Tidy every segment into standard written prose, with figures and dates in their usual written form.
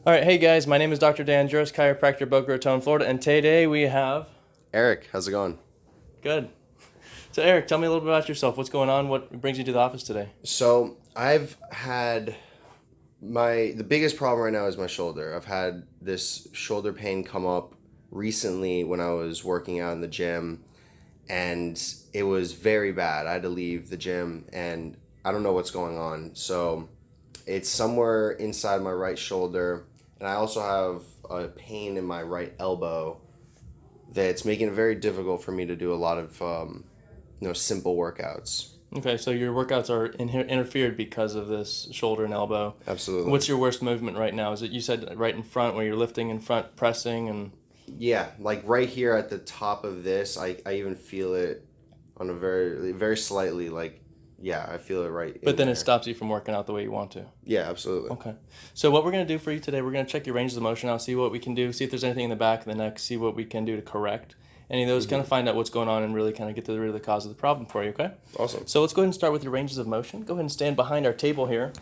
All right, hey guys, my name is Dr. Dan Juris, chiropractor, Boca Raton, Florida, and today we have... Eric, how's it going? Good. So Eric, tell me a little bit about yourself. What's going on? What brings you to the office today? So I've had the biggest problem right now is my shoulder. I've had this shoulder pain come up recently when I was working out in the gym, and it was very bad. I had to leave the gym, and I don't know what's going on. So it's somewhere inside my right shoulder, and I also have a pain in my right elbow that's making it very difficult for me to do a lot of simple workouts. Okay, so your workouts are interfered because of this shoulder and elbow. Absolutely. What's your worst movement right now? Is it, you said, right in front where you're lifting in front, pressing, and... Yeah, like right here at the top of this, I even feel it on a very, very slightly, like, yeah, I feel it right But then there. it stops you from working out the way you want to. Yeah, absolutely. Okay. So what we're going to do for you today, we're going to check your ranges of motion out, see what we can do, see if there's anything in the back of the neck, see what we can do to correct any of those, kind of find out what's going on and really kind of get to the root of the cause of the problem for you, okay? Awesome. So let's go ahead and start with your ranges of motion. Go ahead and stand behind our table here,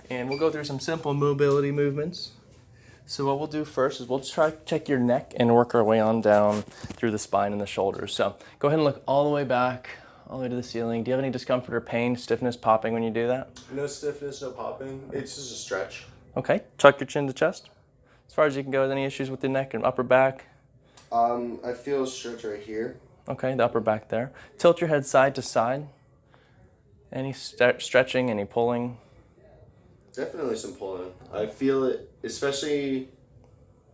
and we'll go through some simple mobility movements. So what we'll do first is we'll try to check your neck and work our way on down through the spine and the shoulders. So go ahead and look all the way back, all the way to the ceiling. Do you have any discomfort or pain, stiffness, popping when you do that? No stiffness, no popping. It's just a stretch. Okay. Tuck your chin to chest. As far as you can go, any issues with the neck and upper back? I feel a stretch right here. Okay, the upper back there. Tilt your head side to side. Any stretching, any pulling? Definitely some pulling. I feel it, especially...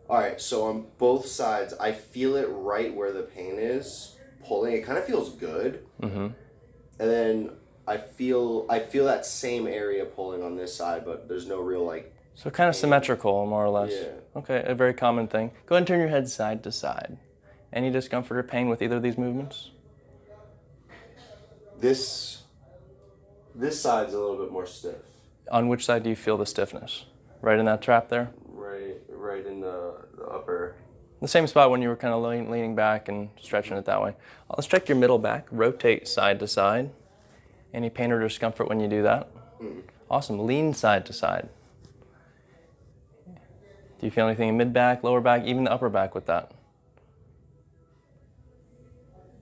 All right, so on both sides, I feel it right where the pain is. Pulling, it kind of feels good. Mm-hmm. And then I feel that same area pulling on this side, but there's no real, like... So kind of symmetrical, more or less. Yeah. Okay, a very common thing. Go ahead and turn your head side to side. Any discomfort or pain with either of these movements? This side's a little bit more stiff. On which side do you feel the stiffness? Right in that trap there? Right in the upper. The same spot when you were kind of leaning back and stretching it that way. Let's check your middle back. Rotate side to side. Any pain or discomfort when you do that? Awesome. Lean side to side. Do you feel anything in mid-back, lower back, even the upper back with that?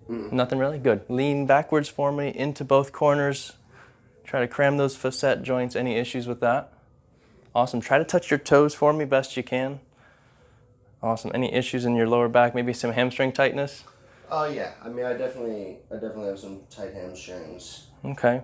Nothing really? Good. Lean backwards for me into both corners. Try to cram those facet joints. Any issues with that? Awesome. Try to touch your toes for me best you can. Awesome. Any issues in your lower back? Maybe some hamstring tightness? Oh yeah. I mean, I definitely have some tight hamstrings. Okay.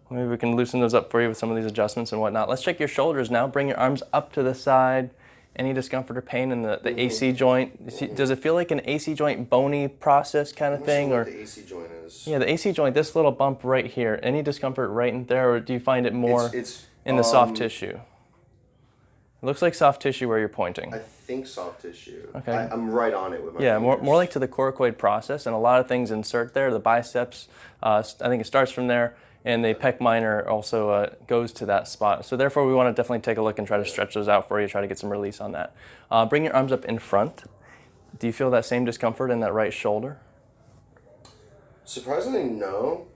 Maybe we can loosen those up for you with some of these adjustments and whatnot. Let's check your shoulders now. Bring your arms up to the side. Any discomfort or pain in the AC joint? Does it feel like an AC joint bony process kind of thing? I'm not sure Or what the AC joint is. yeah, the AC joint, this little bump right here. Any discomfort right in there, or do you find it more It's in the soft tissue? It looks like soft tissue where you're pointing. I think soft tissue. Okay. I'm right on it with my Yeah, fingers. more like to the coracoid process, and a lot of things insert there. The biceps, I think it starts from there, and the pec minor also goes to that spot. So therefore, we want to definitely take a look and try to stretch those out for you, try to get some release on that. Bring your arms up in front. Do you feel that same discomfort in that right shoulder? Surprisingly, no.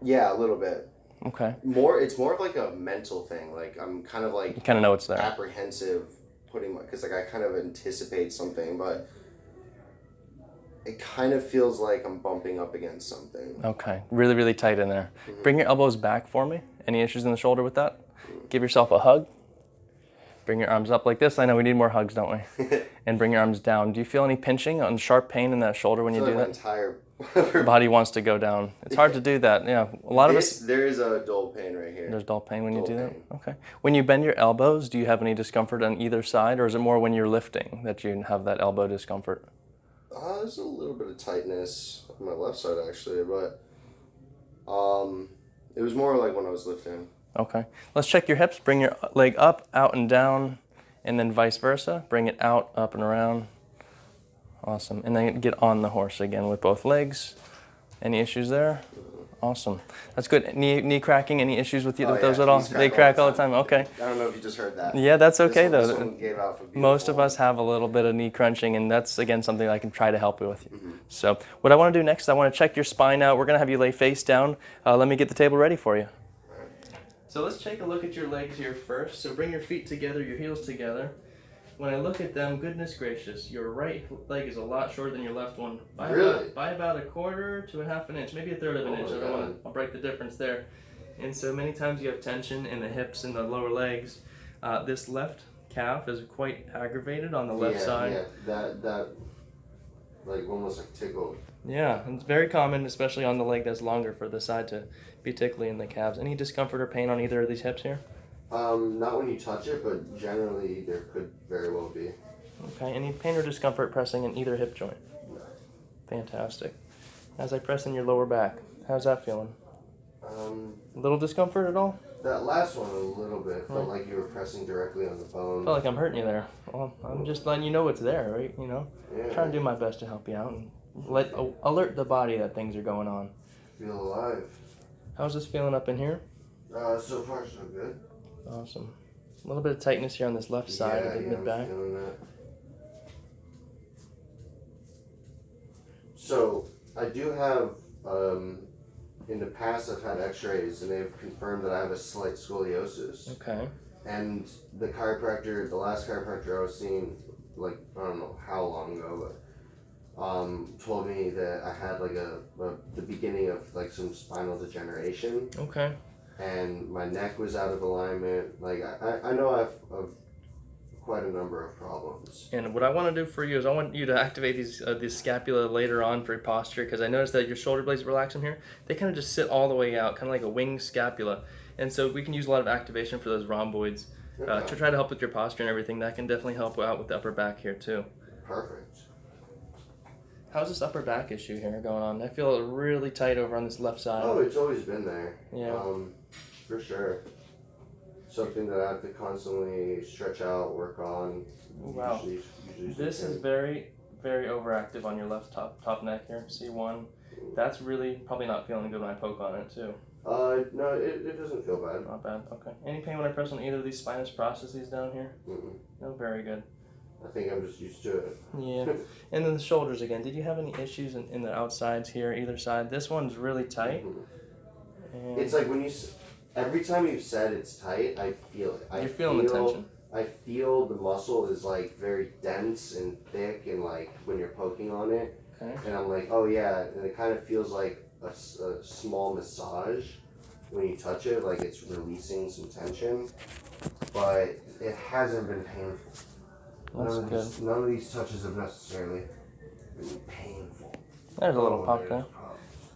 Yeah, a little bit. Okay. It's more of like a mental thing. Like I'm kind of like You kind of know it's there. apprehensive because like I kind of anticipate something, but it kind of feels like I'm bumping up against something. Okay, really, really tight in there. Bring your elbows back for me. Any issues in the shoulder with that? Give yourself a hug. Bring your arms up like this. I know we need more hugs, don't we? And bring your arms down. Do you feel any pinching on sharp pain in that shoulder when you do My that? entire Body wants to go down. It's hard to do that. Yeah, a lot of us. There is a dull pain right here. There's dull pain when you Dull do that? pain. Okay. When you bend your elbows, do you have any discomfort on either side, or is it more when you're lifting that you have that elbow discomfort? There's a little bit of tightness on my left side actually, but it was more like when I was lifting. Okay. Let's check your hips. Bring your leg up, out, and down, and then vice versa. Bring it out, up, and around. Awesome. And then get on the horse again with both legs. Any issues there? Awesome. That's good. Knee cracking, any issues with Oh, those yeah, at all? knees They crack all the time? Okay. I don't know if you just heard that. Yeah, that's okay This though. one gave out for Most of beautiful. us have a little bit of knee crunching, and that's, again, something I can try to help you with. So what I want to do next is I want to check your spine out. We're going to have you lay face down. Let me get the table ready for you. So let's take a look at your legs here first. So bring your feet together, your heels together. When I look at them, goodness gracious, your right leg is a lot shorter than your left one. Really? By about a quarter to a half an inch, maybe a third of an inch. I'll break the difference there. And so many times you have tension in the hips and the lower legs. This left calf is quite aggravated on the left side. Yeah, that like almost like tickled. Yeah, it's very common, especially on the leg that's longer, for the side to be tickly in the calves. Any discomfort or pain on either of these hips here? Not when you touch it, but generally there could very well be. Okay, any pain or discomfort pressing in either hip joint? No. Fantastic. As I press in your lower back, how's that feeling? A little discomfort at all? That last one a little bit. Felt like you were pressing directly on the bone. Felt like I'm hurting you there. Well, I'm just letting you know it's there, right? You know? Yeah. Trying to do my best to help you out and alert the body that things are going on. Feel alive. How's this feeling up in here? So far so good. Awesome. A little bit of tightness here on this left side of the mid-back. I'm feeling that. So, I do have, in the past I've had x-rays and they've confirmed that I have a slight scoliosis. Okay. And the chiropractor, the last chiropractor I was seeing, like, I don't know how long ago, but told me that I had like the beginning of like some spinal degeneration. Okay. And my neck was out of alignment. Like, I know I've quite a number of problems. And what I want to do for you is I want you to activate these the scapula later on for your posture, because I noticed that your shoulder blades relaxing here. They kind of just sit all the way out, kind of like a winged scapula. And so we can use a lot of activation for those rhomboids to try to help with your posture and everything. That can definitely help out with the upper back here too. Perfect. How's this upper back issue here going on? I feel it really tight over on this left side. Oh, it's always been there. Yeah. For sure. Something that I have to constantly stretch out, work on. Wow. Usually this is very, very overactive on your left top neck here. C1. That's really probably not feeling good when I poke on it too. No, it doesn't feel bad. Not bad. Okay. Any pain when I press on either of these spinous processes down here? Mm-mm. No, very good. I think I'm just used to it. Yeah. And then the shoulders again. Did you have any issues in the outsides here, either side? This one's really tight. Mm-hmm. And it's like when every time you've said it's tight, I feel it. You're feeling the tension. I feel the muscle is like very dense and thick, and like when you're poking on it, Okay. and I'm like, oh yeah, and it kind of feels like a small massage when you touch it, like it's releasing some tension, but it hasn't been painful. That's good. None of these touches have necessarily been painful. There's a little pop there.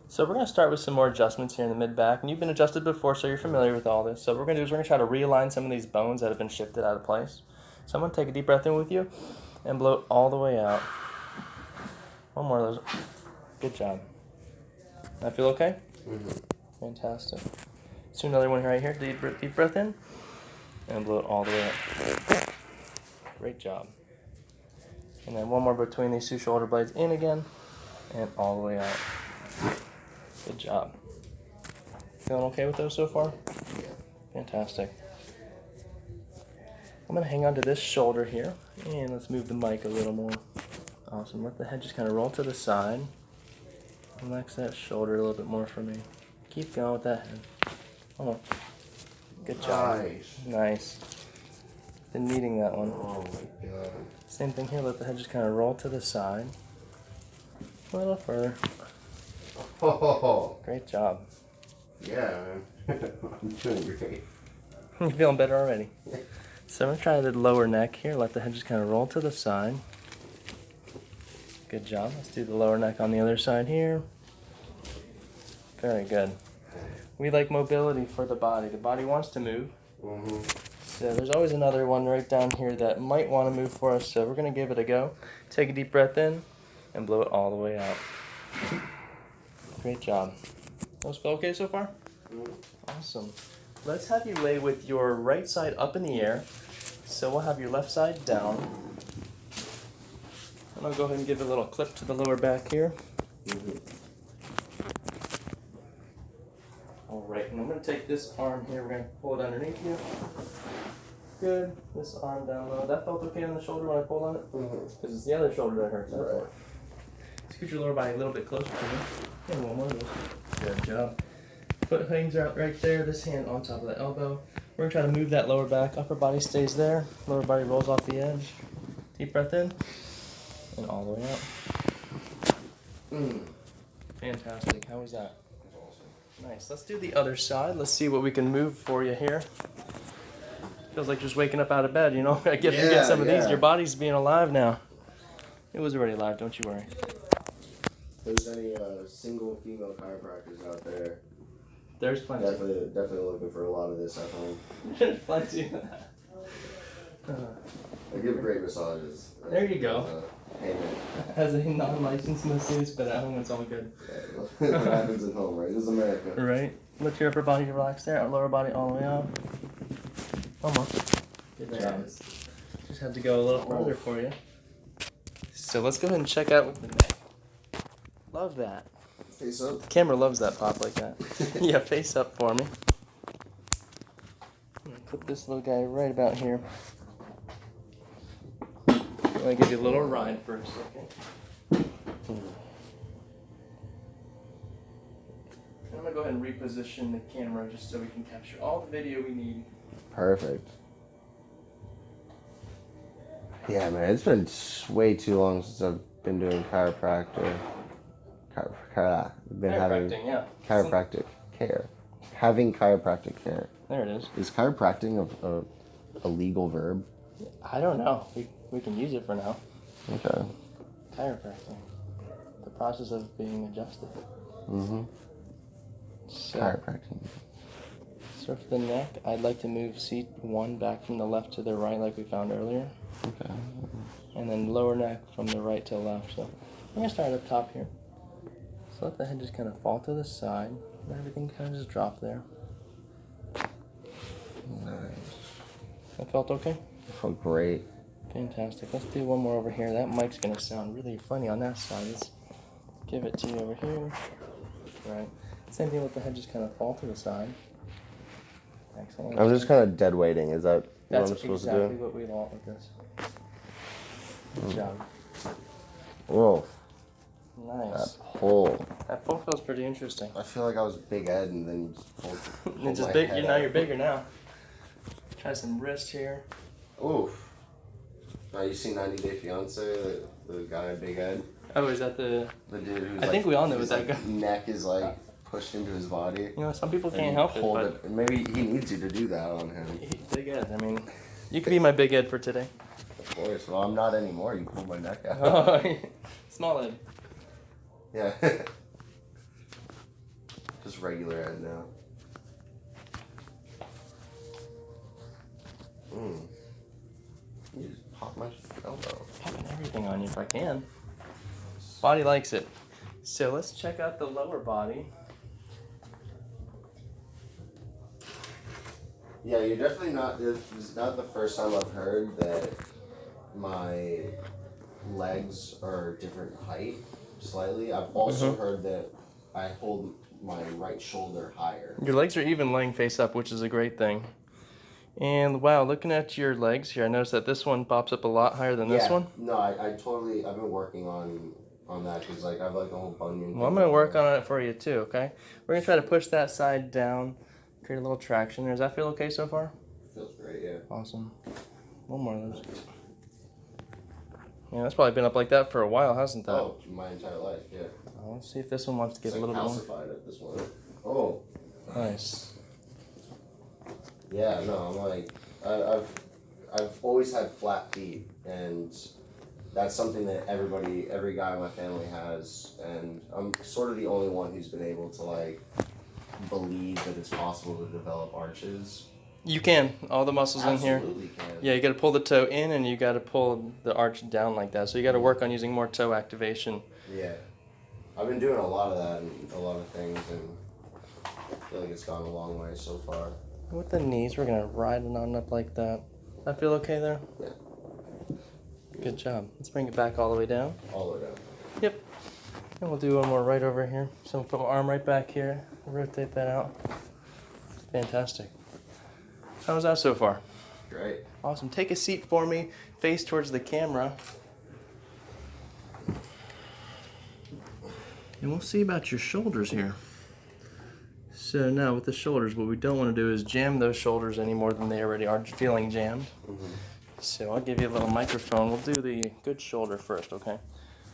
So we're going to start with some more adjustments here in the mid-back. And you've been adjusted before, so you're familiar with all this. So what we're going to do is we're going to try to realign some of these bones that have been shifted out of place. So I'm going to take a deep breath in with you and blow it all the way out. One more of those. Good job. That feel okay? Mm-hmm. Fantastic. Let's do another one right here. Deep breath in and blow it all the way out. Great job. And then one more between these two shoulder blades, in again and all the way out. Good job. Feeling okay with those so far? Yeah. Fantastic. I'm going to hang on to this shoulder here, and let's move the mic a little more. Awesome. Let the head just kind of roll to the side. Relax that shoulder a little bit more for me. Keep going with that head. Oh, good job. Nice. Been needing that one. Oh my god. Same thing here. Let the head just kind of roll to the side. A little further. Oh. Great job. Yeah, man. I'm doing great. You're feeling better already. So I'm going to try the lower neck here. Let the head just kind of roll to the side. Good job. Let's do the lower neck on the other side here. Very good. We like mobility for the body. The body wants to move. Mm-hmm. So there's always another one right down here that might want to move for us. So we're going to give it a go. Take a deep breath in and blow it all the way out. Great job. Those feel okay so far? Awesome. Let's have you lay with your right side up in the air. So we'll have your left side down. And I'll go ahead and give a little clip to the lower back here. Mm-hmm. Alright, and I'm going to take this arm here. We're going to pull it underneath you. Good. This arm down low. That felt okay on the shoulder when I pulled on it? Because it's the other shoulder that hurts. Right. Scoot your lower body a little bit closer to me. And one more of those. Good job. foot hangs out right there, this hand on top of the elbow. We're gonna try to move that lower back, upper body stays there, lower body rolls off the edge. Deep breath in, and all the way out. Fantastic, how was that? Nice, let's do the other side. Let's see what we can move for you here. Feels like just waking up out of bed, you know? I get some of these, your body's being alive now. It was already alive, don't you worry. If there's any single female chiropractors out there, there's plenty. Definitely looking for a lot of this at home. There's plenty of that. I give great massages. There you go. Payment. As a non-licensed masseuse, but at home it's all good. Yeah, what happens at home, right? This is America. Right. Let your upper body relax there, our lower body all the way out. Almost. Good job. Just had to go a little further for you. So let's go ahead and check out the neck. Love that. Face up. The camera loves that pop like that. Yeah, face up for me. I'm gonna put this little guy right about here. I'm gonna give you a little ride for a second. I'm gonna go ahead and reposition the camera just so we can capture all the video we need. Perfect. Yeah, man, it's been way too long since I've been doing chiropractic. Chiropractic care. Having chiropractic care. There it is. Is chiropractic a legal verb? I don't know. We can use it for now. Okay. Chiropractic. The process of being adjusted. Mm-hmm. So, Chiropractic. So for the neck, I'd like to move seat 1 back from the left to the right like we found earlier. Okay. And then lower neck from the right to left. So I'm going to start up top here. So let the head just kind of fall to the side. Let everything kind of just drop there. Nice. That felt okay? It felt great. Fantastic. Let's do one more over here. That mic's going to sound really funny on that side. Let's give it to you over here. Right. Same thing with the head, just kind of fall to the side. Excellent. I'm just kind of dead weighting. Is that what I'm supposed to do? That's exactly what we want with this. Good job. Whoa. Nice. That pull. That pull feels pretty interesting. I feel like I was Big Ed and then you just pulled It's just my big. head Now out. you're bigger now. Try some wrist here. Oof. Now you see 90 Day Fiance, the guy Big Ed? Oh, is that the The dude who's I think we all know what that guy. neck is like pushed into his body. You know, some people And can't you help it, pulled but and maybe he needs you to do that on him. Big Ed. I mean, you could be my Big Ed for today. Of course. Well, I'm not anymore. You pulled my neck out. Oh, Small Ed. Yeah. Just regular Ed now. You just pop my elbow. Popping everything on you if I can. Body likes it. So let's check out the lower body. Yeah, you're definitely not. This is not the first time I've heard that my legs are different height slightly. I've also heard that I hold my right shoulder higher. Your legs are even laying face up, which is a great thing. And wow, looking at your legs here, I noticed that this one pops up a lot higher than this one. No, I totally. I've been working on that because like I've like a whole bunion. Well, I'm going to work on it for you too, okay? We're going to try to push that side down, create a little traction there. Does that feel okay so far? Feels great, yeah. Awesome. One more of those. Yeah, that's probably been up like that for a while, hasn't that? Oh, my entire life, yeah. Let's see if this one wants to get It's a like little more. calcified at this one. Oh. Nice. Yeah, no, I'm like, I've always had flat feet, and that's something that every guy in my family has, and I'm sort of the only one who's been able to like believe that it's possible to develop arches. You can. All the muscles in here. Absolutely can. Yeah, you got to pull the toe in and you got to pull the arch down like that. So you got to work on using more toe activation. Yeah. I've been doing a lot of that and a lot of things, and I feel like it's gone a long way so far. With the knees, we're going to ride it on up like that. That feel okay there? Yeah. Good job. Let's bring it back all the way down. All the way down. Yep. And we'll do one more right over here. So we'll put my arm right back here. Rotate that out. Fantastic. How was that so far? Great. Awesome. Take a seat for me. Face towards the camera. And we'll see about your shoulders here. So now with the shoulders, what we don't want to do is jam those shoulders any more than they already are feeling jammed. So I'll give you a little microphone. We'll do the good shoulder first, okay?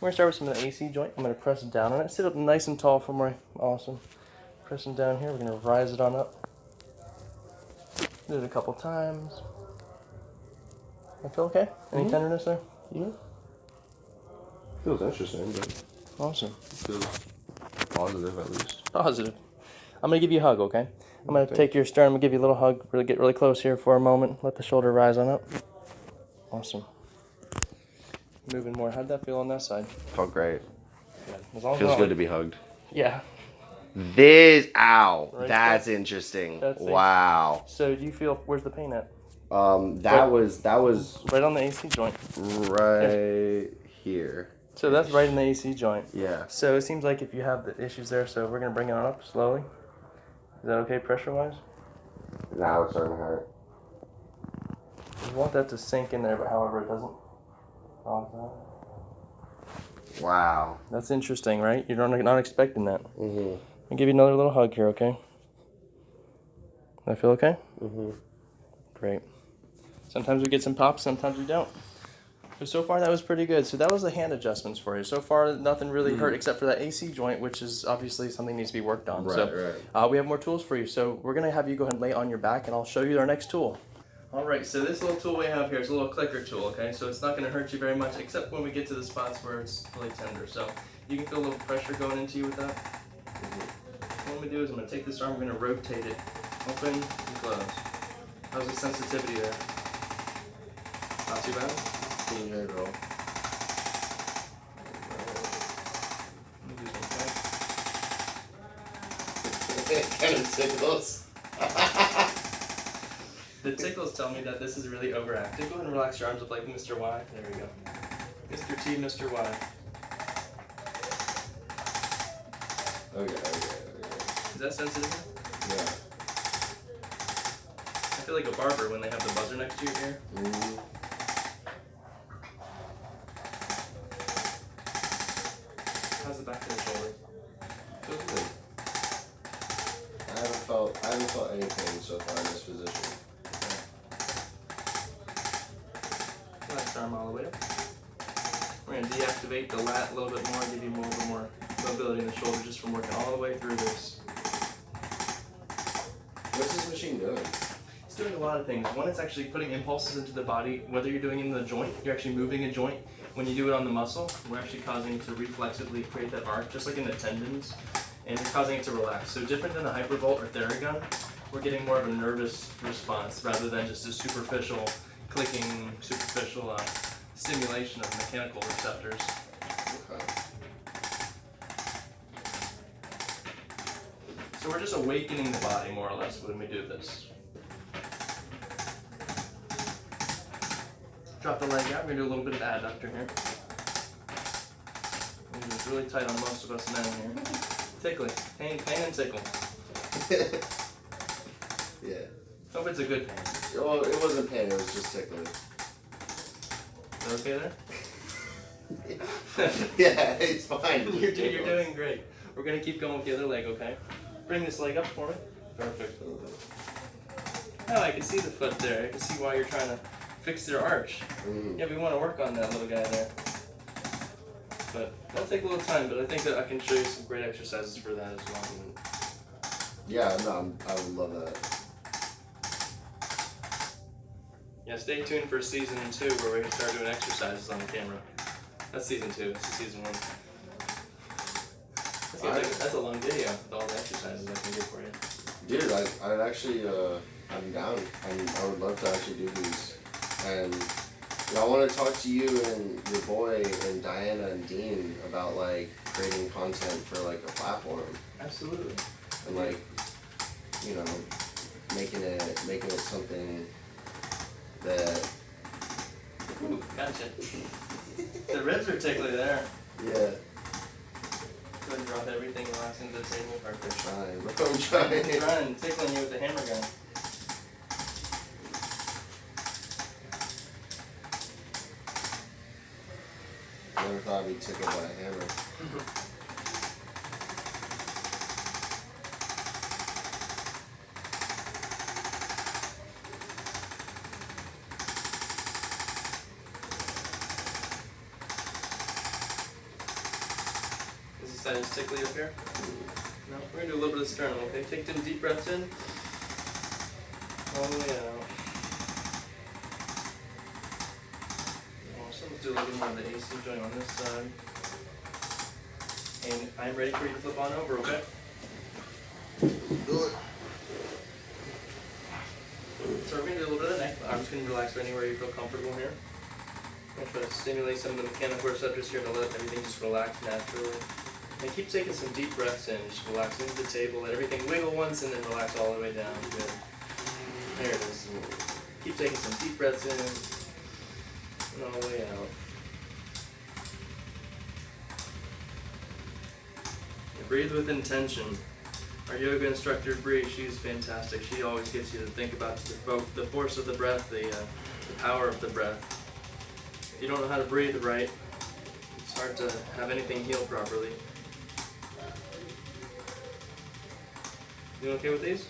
We're going to start with some of the AC joint. I'm going to press down on it. Sit up nice and tall for me. Awesome. Pressing down here. We're going to rise it on up. Do it a couple times. I feel okay? Any tenderness there? Yeah. Feels interesting, but Awesome. feels positive at least. Positive. I'm going to give you a hug, okay? I'm going to take your sternum and give you a little hug. Really get really close here for a moment. Let the shoulder rise on up. Awesome. Moving more. How'd that feel on that side? Felt great. Good. As long as Feels not good like- to be hugged. Yeah. Ow. Right That's there. interesting. That's it. Wow. So do you feel, where's the pain at? That was Right on the AC joint. right here. So that's right in the AC joint. Yeah. So it seems like if you have the issues there, so we're going to bring it on up slowly. Is that okay pressure-wise? Now it's starting to hurt. You want that to sink in there, but however it doesn't. Wow. That's interesting, right? You're not expecting that. Mm-hmm. I'll give you another little hug here, okay? I feel okay? Mm-hmm. Great. Sometimes we get some pops, sometimes we don't. But so far that was pretty good. So that was the hand adjustments for you. So far nothing really hurt except for that AC joint, which is obviously something that needs to be worked on. Right. We have more tools for you. So we're going to have you go ahead and lay on your back and I'll show you our next tool. All right, so this little tool we have here is a little clicker tool, okay? So it's not going to hurt you very much except when we get to the spots where it's really tender. So you can feel a little pressure going into you with that. What I'm going to do is I'm going to take this arm, I'm going to rotate it, open and close. How's the sensitivity there? Not too bad? Can you hear it roll? Let me do some quick. It kind of tickles. The tickles tell me that this is really overactive. Go ahead and relax your arms up like Mr. Y. There we go. Mr. T, Mr. Y. Okay. Is that sensitive? Yeah. I feel like a barber when they have the buzzer next to your ear. Mm-hmm. How's the back of the shoulder? Feels good. I haven't felt any pain so far in this position. Left arm all the way up. We're going to deactivate the lat a little bit more, give you a little more mobility in the shoulder just from working all the way through this. What's this machine doing? It's doing a lot of things. One, it's actually putting impulses into the body. Whether you're doing it in the joint, you're actually moving a joint. When you do it on the muscle, we're actually causing it to reflexively create that arc, just like in the tendons, and you're causing it to relax. So different than the hypervolt or Theragun, we're getting more of a nervous response rather than just a superficial clicking, superficial stimulation of mechanical receptors. Okay. So we're just awakening the body more or less when we do this. Drop the leg out. We're going to do a little bit of adductor here. It's really tight on most of us men here. Tickling. Pain and tickle. Yeah. Hope it's a good pain. Well, it wasn't pain, it was just tickling. Is that okay there? Yeah, it's fine. You're doing great. We're going to keep going with the other leg, okay? Bring this leg up for me. Perfect. Oh, I can see the foot there. I can see why you're trying to fix their arch. Mm. Yeah, we want to work on that little guy there. But that'll take a little time, but I think that I can show you some great exercises for that as well. Yeah, no, I would love that. Yeah, stay tuned for season 2 where we can start doing exercises on the camera. That's season 2. This is season 1. That's a long video with all the exercises I can do for you. Dude, I'd actually, I'm down. I would love to actually do these. And I want to talk to you and your boy and Diana and Dean about like creating content for like a platform. Absolutely. And like, you know, making it something that. Ooh, gotcha. The ribs are tickly there. Yeah. Go ahead and drop everything, relax into the table. Perfect. Trying, bro. I'm trying. Run, tickling you with the hammer gun. Never thought I'd be tickled by a hammer. side is tickly up here? No, we're gonna do a little bit of sternum, okay? Take them deep breaths in. All the way out. Oh, so let's do a little bit more of the AC joint on this side. And I'm ready for you to flip on over, okay? Do it. So we're gonna do a little bit of the neck. The arms can relax anywhere you feel comfortable here. I'm gonna try to stimulate some of the mechanical receptors here to let everything just relax naturally. And keep taking some deep breaths in, just relax into the table, let everything wiggle once and then relax all the way down. Good. There it is. Keep taking some deep breaths in and all the way out. And breathe with intention. Our yoga instructor, Bree, she's fantastic. She always gets you to think about the force of the breath, the power of the breath. If you don't know how to breathe right, it's hard to have anything heal properly. You okay with these?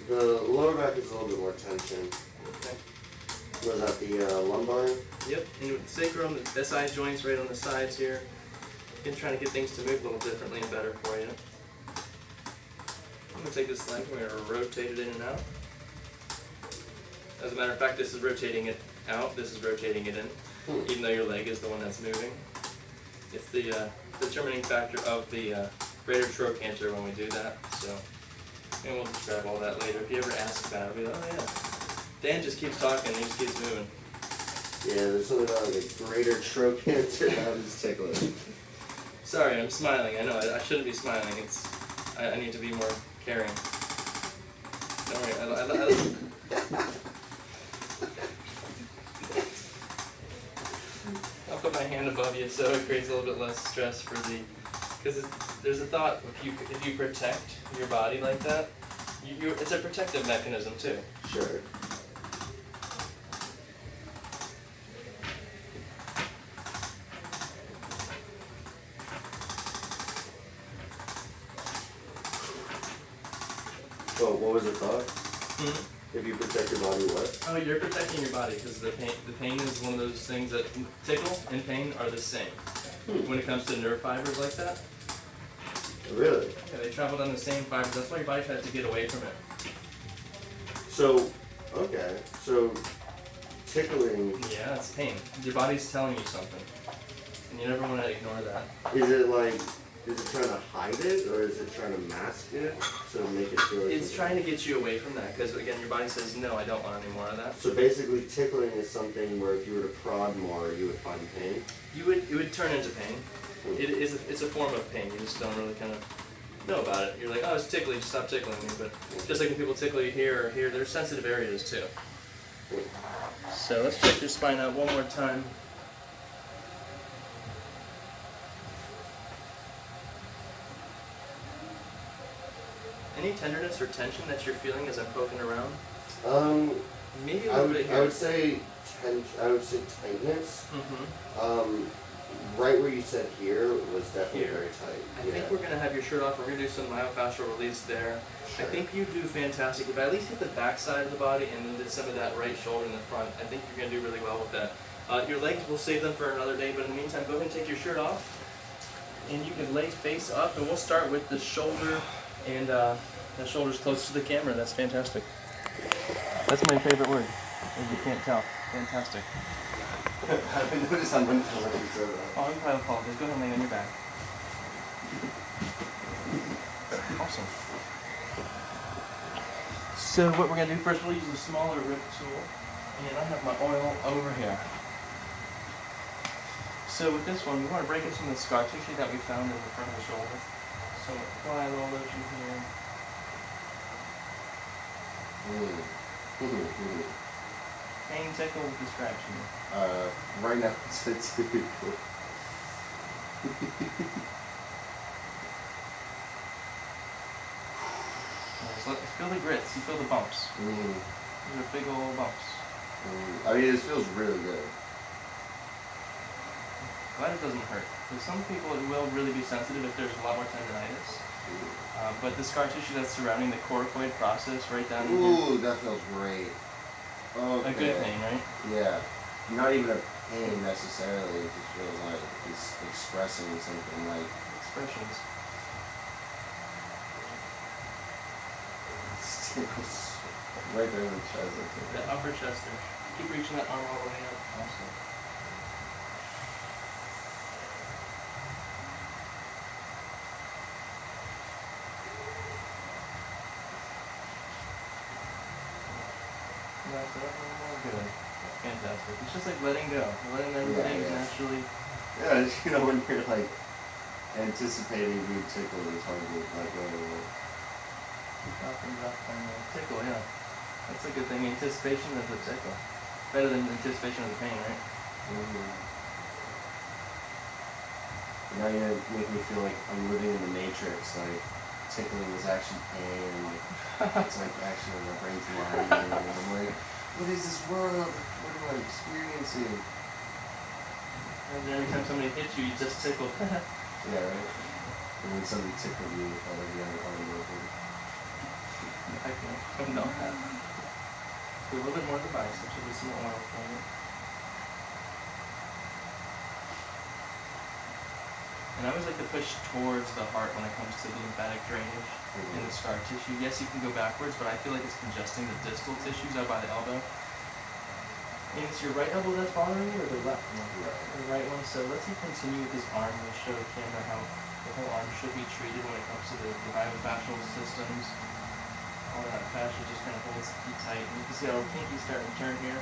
The lower back is a little bit more tension. Okay. Was that the lumbar? Yep, and with the sacrum, the SI joints right on the sides here. Again, trying to get things to move a little differently and better for you. I'm going to take this leg, we're going to rotate it in and out. As a matter of fact, this is rotating it out, this is rotating it in, even though your leg is the one that's moving. It's the determining factor of the greater trochanter when we do that, so, and we'll describe all that later. If you ever ask about it, we'll be like, oh yeah, Dan just keeps talking and he just keeps moving. Yeah, there's something about like a greater trochanter that was tickling. Sorry, I'm smiling. I know I shouldn't be smiling. I need to be more caring. Don't worry. I'll put my hand above you so it creates a little bit less stress for the. Because there's a thought if you protect your body like that, it's a protective mechanism too. Sure. So what was the thought? If you protect your body, what? Oh, you're protecting your body because the pain is one of those things that tickle and pain are the same. When it comes to nerve fibers like that. Really? Yeah, they travel down the same fibers. That's why your body tries to get away from it. So, okay. So, tickling. Yeah, it's pain. Your body's telling you something. And you never want to ignore that. Is it trying to hide it, or is it trying to mask it to make it feel like It's trying to get you away from that because, again, your body says, no, I don't want any more of that. So basically, tickling is something where if you were to prod more, you would find pain? It would turn into pain. It's a form of pain. You just don't really kind of know about it. You're like, oh, it's tickly, just stop tickling me. But just like when people tickle you here or here, there's sensitive areas too. So let's check your spine out one more time. Any tenderness or tension that you're feeling as I'm poking around? Maybe a little bit here. I would say tightness. Right where you said here was definitely very tight. I think we're going to have your shirt off. We're going to do some myofascial release there. Sure. I think you do fantastic. If I at least hit the back side of the body and then did some of that right shoulder in the front, I think you're going to do really well with that. Your legs, we'll save them for another day, but in the meantime, go ahead and take your shirt off. And you can lay face up, and we'll start with the shoulder, and the shoulder's close to the camera. That's fantastic. That's my favorite word, if you can't tell. Fantastic. I noticed I'm going to let you throw that. Oh, I'm proud of Paul. Just go ahead and lay on your back. Awesome. So what we're going to do first, we'll use a smaller rip tool. And I have my oil over here. So with this one, we want to break in some of the scar tissue that we found in the front of the shoulder. So apply a little lotion here. Pain, tickle, distraction. Right now it's typical. Feel the grits, you feel the bumps. These are big old bumps. I mean, this feels really good. Glad it doesn't hurt. For some people it will really be sensitive if there's a lot more tendinitis. But the scar tissue that's surrounding the coracoid process right down in here. Ooh, that feels great. Okay. A good pain, right? Yeah. Not even a pain necessarily. It just feels like it's expressing something like Expressions. It's right there in the chest. The upper chest there. Keep reaching that arm all the way up. Awesome. Nice up, good. Fantastic. It's just like letting go. Letting everything naturally. Yeah, you know, when you're like anticipating being tickled, it's hard to let go of it. Up and up and tickle, yeah. That's a good thing. Anticipation of the tickle. Better than anticipation of the pain, right? Now you make me feel like I'm living in the Matrix, like tickling is actually pain, like it's like actually my brain's lying, and I'm like, what is this world? What am I experiencing? And then every time somebody hits you, you just tickle. Yeah, right? And when somebody tickled you, it felt like you had a arm open. I can know that. Do a little bit more of the biceps, so some oil for you. And I always like to push towards the heart when it comes to the lymphatic drainage in the scar tissue. Yes, you can go backwards, but I feel like it's congesting the distal tissues out by the elbow. And it's your right elbow that's bothering you, or the left one? The right one. So let's continue with this arm. We'll show the camera how the whole arm should be treated when it comes to the myofascial systems. All that fascia just kind of holds you tight. And you can see how pinky's starting to turn here.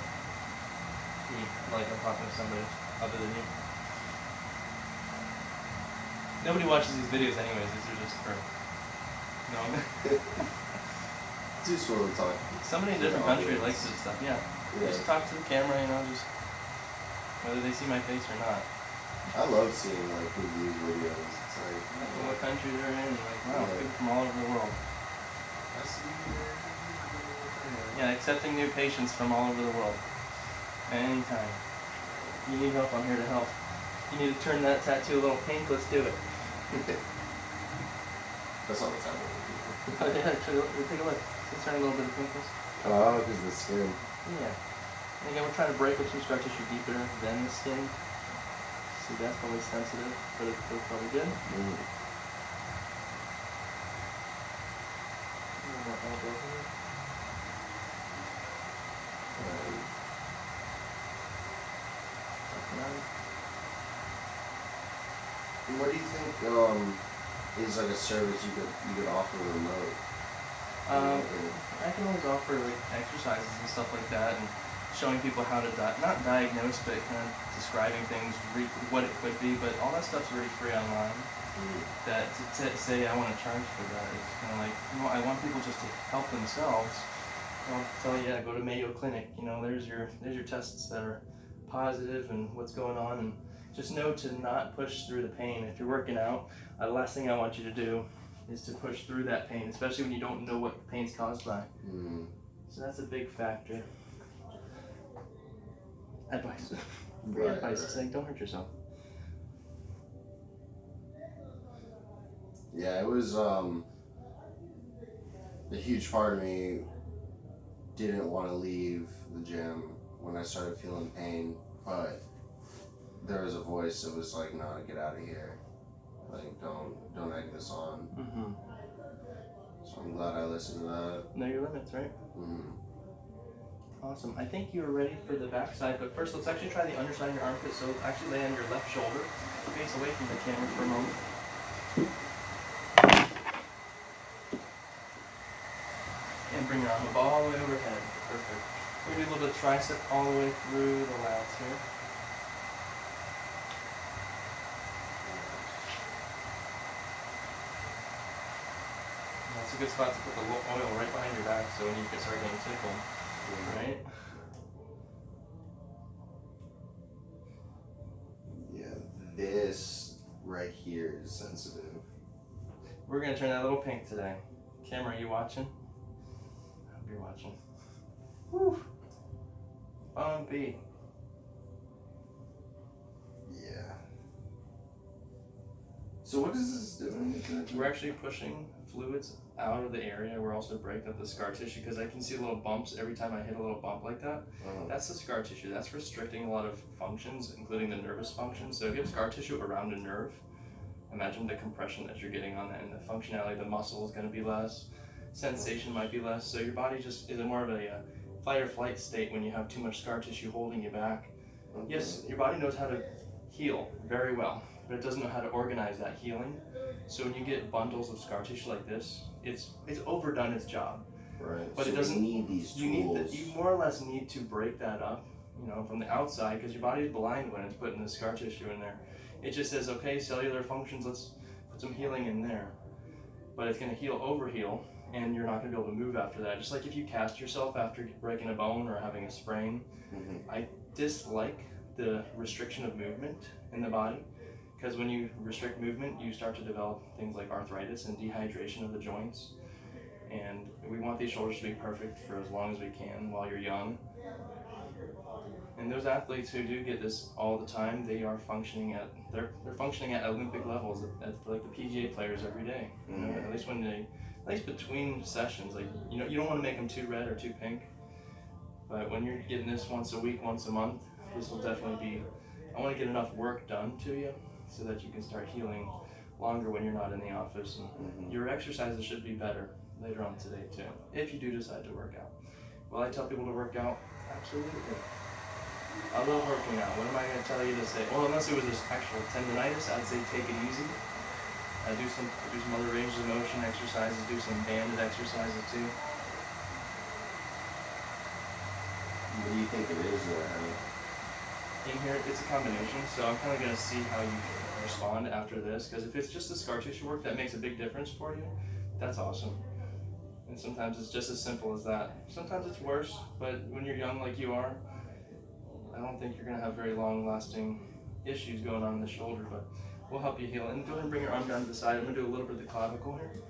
Like I'm talking to somebody other than you. Nobody watches these videos anyways. These are just for Just sort of talk. Somebody in a different country likes this stuff. Yeah. Just talk to the camera, just whether they see my face or not. I love seeing like who views videos. It's like what country they're in, like wow, people from all over the world. I see. Yeah, accepting new patients from all over the world. Anytime. You need help, I'm here to help. You need to turn that tattoo a little pink, let's do it. That's all that's happening. Oh, yeah, take a look. It's turning a little bit of pinkness. Oh, because the skin. Yeah. And again, we're trying to break up some scar tissue deeper than the skin. See, that's probably sensitive, but it feels probably good. What do you think is like a service you could offer remote? I can always offer like exercises and stuff like that, and showing people how to not diagnose, but kind of describing things, what it could be. But all that stuff's already free online. That to say I want to charge for that is kind of like I want people just to help themselves. I'll tell you, go to Mayo Clinic. There's your tests that are positive and what's going on, and just know to not push through the pain. If you're working out, the last thing I want you to do is to push through that pain, especially when you don't know what the pain's caused by. So that's a big factor. Advice. Free advice. It's like, don't hurt yourself. Yeah, it was a huge part of me didn't want to leave the gym when I started feeling pain, but there was a voice that was like, "No, get out of here. Like, don't egg this on." So I'm glad I listened to that. Know your limits, right? Awesome. I think you're ready for the back side, but first let's actually try the underside of your armpit. So actually lay on your left shoulder, face away from the camera for a moment. And bring your arm up all the way overhead. Perfect. We're going to do a little bit of tricep all the way through the lats here. That's a good spot to put the oil right behind your back so when you can start getting tickled, right? Yeah, this right here is sensitive. We're going to turn that a little pink today. Camera, are you watching? I hope you're watching. Woo! Bumpy. Yeah. So So what is this doing exactly? We're actually pushing fluids out of the area. We're also breaking up the scar tissue because I can see little bumps every time I hit a little bump like that. Oh. That's the scar tissue. That's restricting a lot of functions, including the nervous functions. So if you have scar tissue around a nerve, imagine the compression that you're getting on that, and the functionality of the muscle is going to be less. Sensation might be less. So your body just is more of a fight or flight state when you have too much scar tissue holding you back. Okay. Yes, your body knows how to heal very well, but it doesn't know how to organize that healing. So when you get bundles of scar tissue like this, it's overdone its job. Right. But so it doesn't need these tools. You more or less need to break that up, from the outside, because your body is blind when it's putting the scar tissue in there. It just says, okay, cellular functions, let's put some healing in there. But it's going to overheal, and you're not going to be able to move after that. Just like if you cast yourself after breaking a bone or having a sprain, I dislike the restriction of movement in the body, because when you restrict movement, you start to develop things like arthritis and dehydration of the joints. And we want these shoulders to be perfect for as long as we can while you're young. And those athletes who do get this all the time, they are functioning at they're functioning at Olympic levels, like the PGA players every day. At least between sessions, you don't want to make them too red or too pink. But when you're getting this once a week, once a month, this will definitely be. I want to get enough work done to you so that you can start healing longer when you're not in the office. And your exercises should be better later on today too, if you do decide to work out. Will I tell people to work out? Absolutely. I love working out. What am I going to tell you to say? Well, unless it was this actual tendonitis, I'd say take it easy. I do some other ranges of motion exercises, do some banded exercises too. What do you think it is? In here, it's a combination, so I'm kind of going to see how you respond after this, because if it's just the scar tissue work that makes a big difference for you, that's awesome. And sometimes it's just as simple as that. Sometimes it's worse, but when you're young like you are, I don't think you're going to have very long-lasting issues going on in the shoulder, but we'll help you heal. And go ahead and bring your arm down to the side. I'm going to do a little bit of the clavicle here.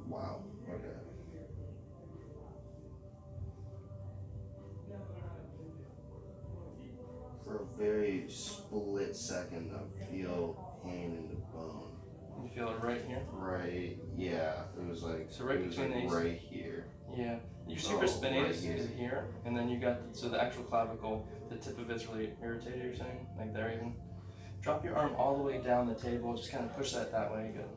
Wow. Okay. For a very split second, I feel pain in the bone. You feel it right here? Right. Yeah. It was like. So right between these. Right here. Yeah. Your supraspinatus is here, and then you got the actual clavicle. The tip of it's really irritated. You're saying, like there even. Drop your arm all the way down the table. Just kind of push that way. Good.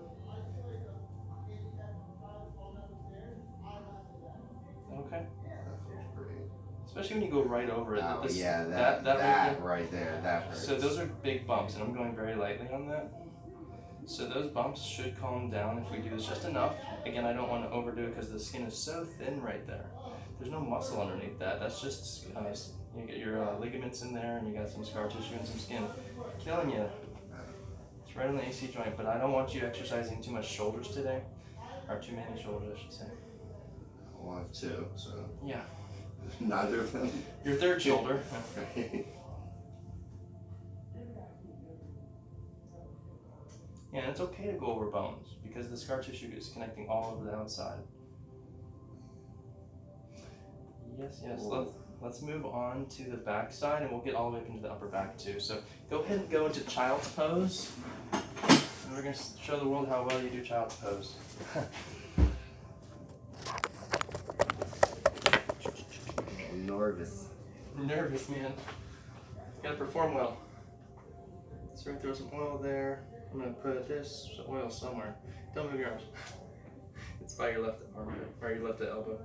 Okay. That feels great. Especially when you go right over it. Oh, yeah, that right there, that hurts. So those are big bumps, and I'm going very lightly on that. So those bumps should calm down if we do this just enough. Again, I don't want to overdo it because the skin is so thin right there. There's no muscle underneath that. That's just, you get your ligaments in there, and you got some scar tissue and some skin. Killing you. It's right on the AC joint, but I don't want you exercising too much shoulders today. Or too many shoulders, I should say. I'll have two, so. Yeah. Neither of them. Your third shoulder. Yeah, and it's okay to go over bones because the scar tissue is connecting all over the outside. Yes. Let's move on to the back side, and we'll get all the way up into the upper back too. So go ahead and go into child's pose. And we're going to show the world how well you do child's pose. I'm nervous. Nervous, man. Gotta perform well. So we're gonna throw some oil there. I'm gonna put this oil somewhere. Don't move your arms. It's by your left arm or your left elbow.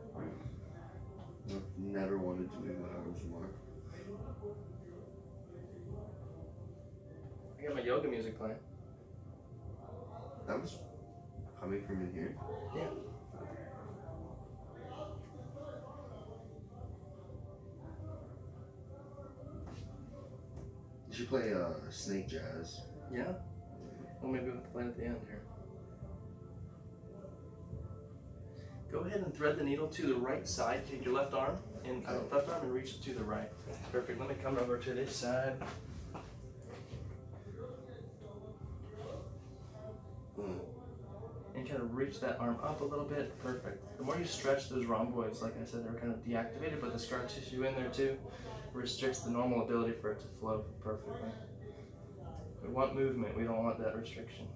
I've never wanted to move my arms more. I got my yoga music playing. That was coming from in here? Yeah. You should play snake jazz. Yeah? Well, maybe we'll have to play it at the end here. Go ahead and thread the needle to the right side. Take your left arm and reach it to the right. Perfect. Let me come over to this side. And kind of reach that arm up a little bit. Perfect. The more you stretch those rhomboids, like I said, they're kind of deactivated, but the scar tissue in there too restricts the normal ability for it to flow perfectly. We want movement, we don't want that restriction.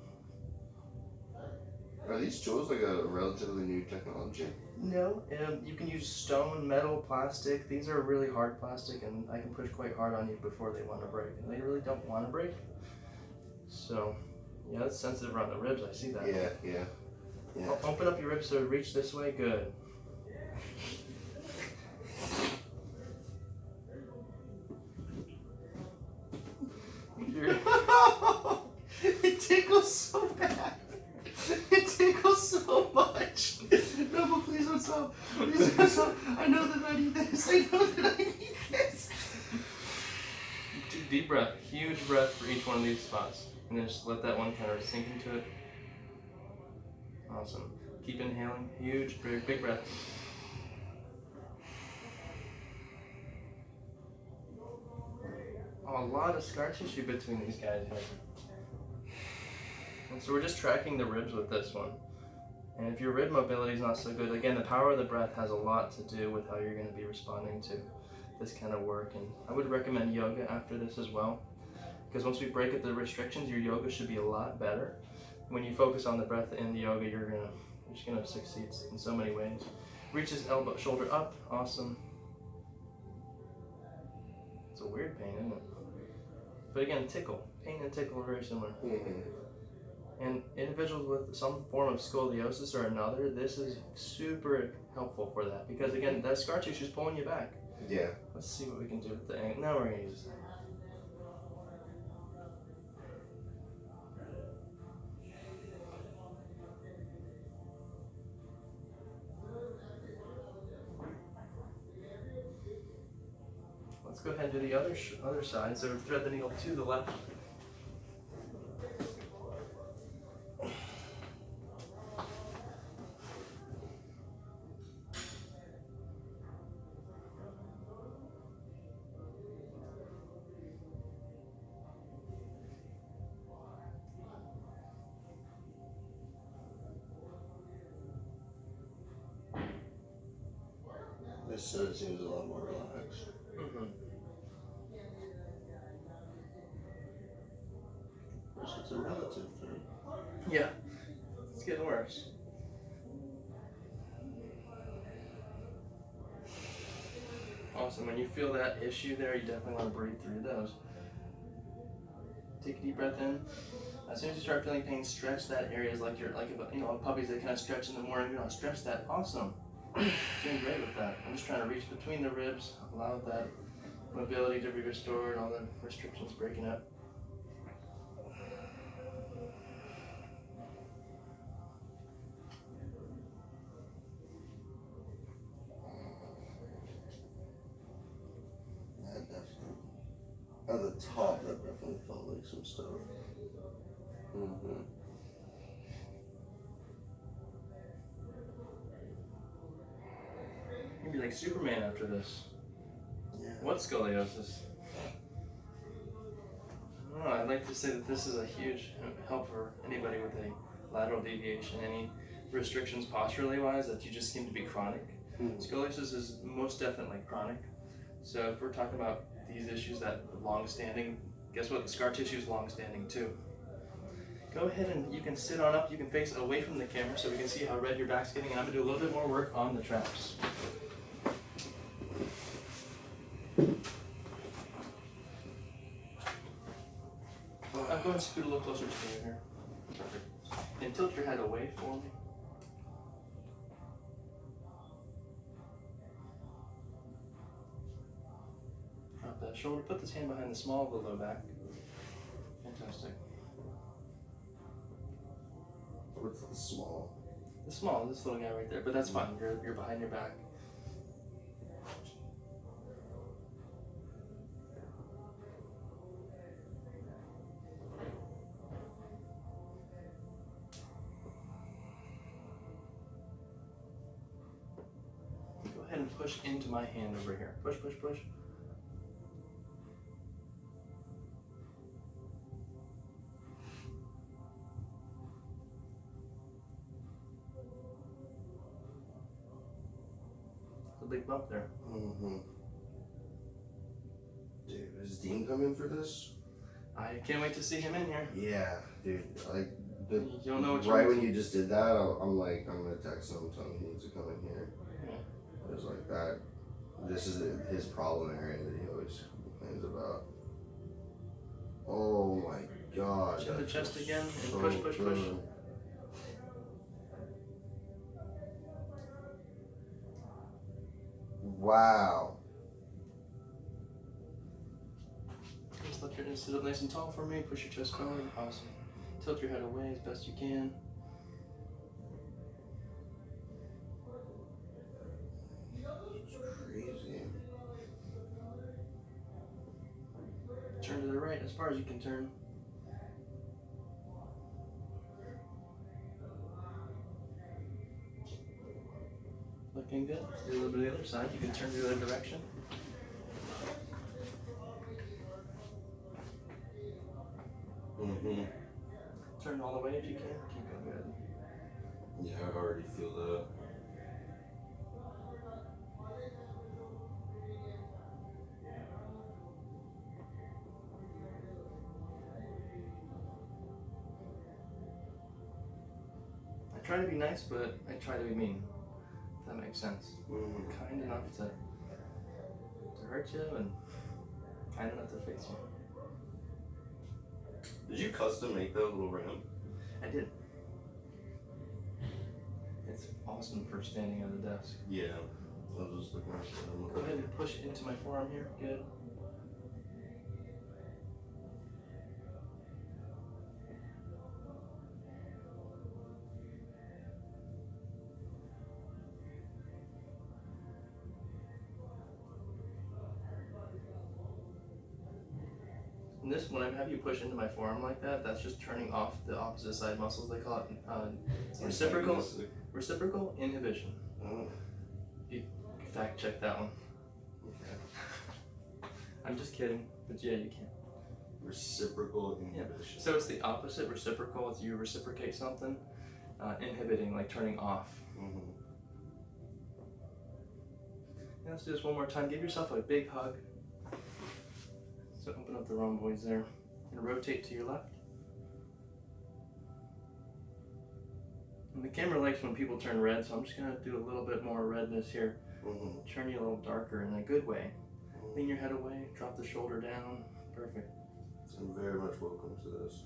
Are these tools like a relatively new technology? No, you can use stone, metal, plastic. These are really hard plastic, and I can push quite hard on you before they want to break. And they really don't want to break. So, yeah, it's sensitive around the ribs. I see that. Yeah. Open up your ribs so reach this way. Good. It tickles so bad. It tickles so much. No, but please don't stop. Please don't stop. I know that I need this. I know that I need this. Deep breath. Huge breath for each one of these spots. And then just let that one kind of sink into it. Awesome. Keep inhaling. Huge, big breath. Oh, a lot of scar tissue between these guys here. And so we're just tracking the ribs with this one. And if your rib mobility is not so good, again, the power of the breath has a lot to do with how you're going to be responding to this kind of work. And I would recommend yoga after this as well, because once we break up the restrictions, your yoga should be a lot better. When you focus on the breath in the yoga, you're just gonna succeed in so many ways. Reach his elbow, shoulder up, awesome. It's a weird pain, isn't it? But again, tickle. Pain and tickle are very similar. And individuals with some form of scoliosis or another, this is super helpful for that, because again, that scar tissue is pulling you back. Yeah. Let's see what we can do with the angle. Now we're gonna use that. Let's go ahead and do the other side. So thread the needle to the left. This seems a lot more relaxed. It's a relative thing. Yeah, it's getting worse. Awesome. When you feel that issue there, you definitely want to breathe through those. Take a deep breath in. As soon as you start feeling pain, stretch that area. Like puppies, they kind of stretch in the morning. Stretch that. Awesome. Doing great with that. I'm just trying to reach between the ribs, allow that mobility to be restored, all the restrictions breaking up. That definitely. At the top, that definitely felt like some stuff. You'd be like Superman after this. Yeah. What scoliosis? Oh, I'd like to say that this is a huge help for anybody with a lateral deviation, any restrictions posturally wise that you just seem to be chronic. Scoliosis is most definitely chronic. So if we're talking about these issues that are long-standing, guess what? The scar tissue is long-standing too. Go ahead and you can sit on up, you can face away from the camera so we can see how red your back's getting, and I'm gonna do a little bit more work on the traps. Go ahead and scoot a little closer to me here. Perfect. And tilt your head away for me. Drop that shoulder, put this hand behind the small of the low back. Fantastic. What's the small? The small, this little guy right there, but that's fine, you're behind your back. Go ahead and push into my hand over here. Push, push, push. big bump there. Mm-hmm. Dude, is Dean coming for this? I can't wait to see him in here. Yeah, dude. Like, You don't know what right when you just did that, I'm like, I'm gonna text him, tell him he needs to come in here. Yeah. It was like that. This is his problem area that he always complains about. Oh my god. Chin the chest again and so push, push, push. good. Wow. Just let your head sit up nice and tall for me. Push your chest forward. Awesome. Tilt your head away as best you can. Crazy. Turn to the right as far as you can turn. Looking good. Do a little bit of the other side. You can turn to the other direction. Mm-hmm. Turn all the way if you can. Keep going good. Yeah, I already feel that. I try to be nice, but I try to be mean. If that makes sense. Mm-hmm. Kind enough to hurt you and kind enough to fix you. Did you custom make that little ramp? I did. It's awesome for standing at a desk. Yeah. I was just looking at it. Go ahead and push into my forearm here. Good. And this, when I have you push into my forearm like that, that's just turning off the opposite side muscles. They call it reciprocal inhibition. Oh. You fact check that one. Okay. I'm just kidding, but yeah, you can. Reciprocal inhibition. Yeah. So it's the opposite. Reciprocal is you reciprocate something. Inhibiting, like turning off. Mm-hmm. Yeah, let's do this one more time. Give yourself a big hug. So open up the rhomboids there. And rotate to your left. And the camera likes when people turn red, so I'm just going to do a little bit more redness here. Mm-hmm. Turn you a little darker in a good way. Lean your head away, drop the shoulder down. Perfect. I'm very much welcome to this.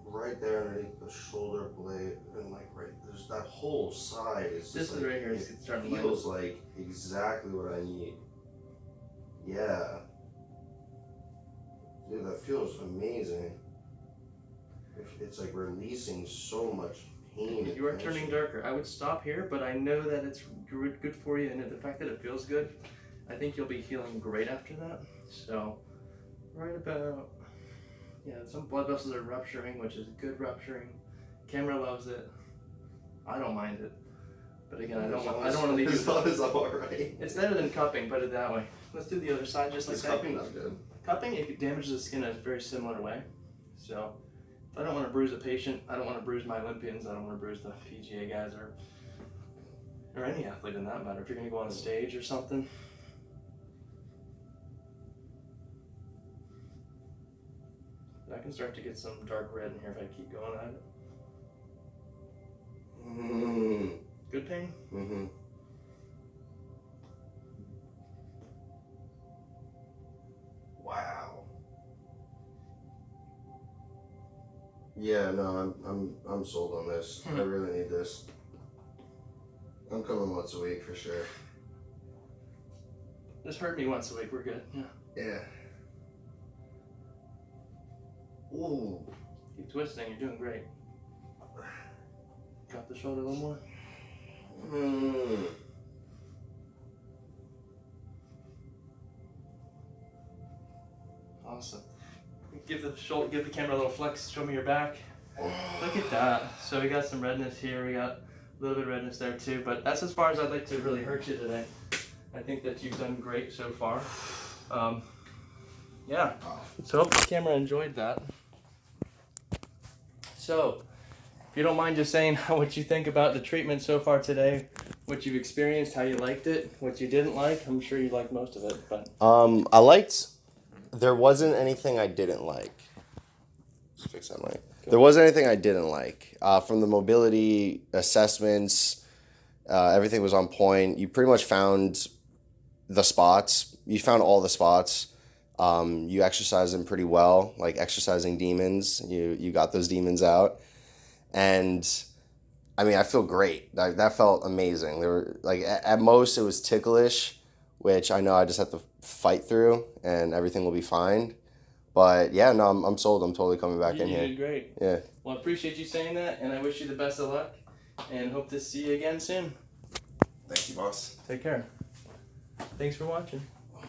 Right there underneath the shoulder blade, and like right there's that whole side. Is This is like, right here. It It's starting to feels like exactly what I need. Yeah. Dude, that feels amazing. It's like releasing so much pain. You are turning darker. I would stop here, but I know that it's good for you, and the fact that it feels good, I think you'll be healing great after that. So, right about, yeah, some blood vessels are rupturing, which is good rupturing. Camera loves it. I don't mind it, but again, I don't want to leave you. It's alright. It's better than cupping. Put it that way. Let's do the other side just like that. Cupping not good. Cupping, it damages the skin in a very similar way. So, if I don't want to bruise a patient, I don't want to bruise my Olympians, I don't want to bruise the PGA guys or any athlete in that matter. If you're going to go on a stage or something. I can start to get some dark red in here if I keep going at it. Mm-hmm. Good pain? Mm-hmm. Wow. Yeah, no, I'm sold on this. I really need this. I'm coming once a week for sure. Just hurt me once a week, we're good. Yeah. Yeah. Ooh. Keep twisting, you're doing great. Drop the shoulder a little more. Awesome. Give the camera a little flex. Show me your back. Look at that. So we got some redness here. We got a little bit of redness there too. But that's as far as I'd like to really hurt you today. I think that you've done great so far. Yeah. So hope the camera enjoyed that. So If you don't mind just saying what you think about the treatment so far today, what you've experienced, how you liked it, what you didn't like. I'm sure you liked most of it, but I liked. There wasn't anything I didn't like. Let's fix that mic. There wasn't anything I didn't like. From the mobility assessments, everything was on point. You pretty much found the spots. You found all the spots. You exercised them pretty well, like exercising demons. You got those demons out. And I mean, I feel great. That felt amazing. There were like at most it was ticklish, which I know I just have to fight through, and everything will be fine. But yeah, no, I'm sold. I'm totally coming back in here. You did great. Yeah. Well, I appreciate you saying that, and I wish you the best of luck, and hope to see you again soon. Thank you, boss. Take care. Thanks for watching.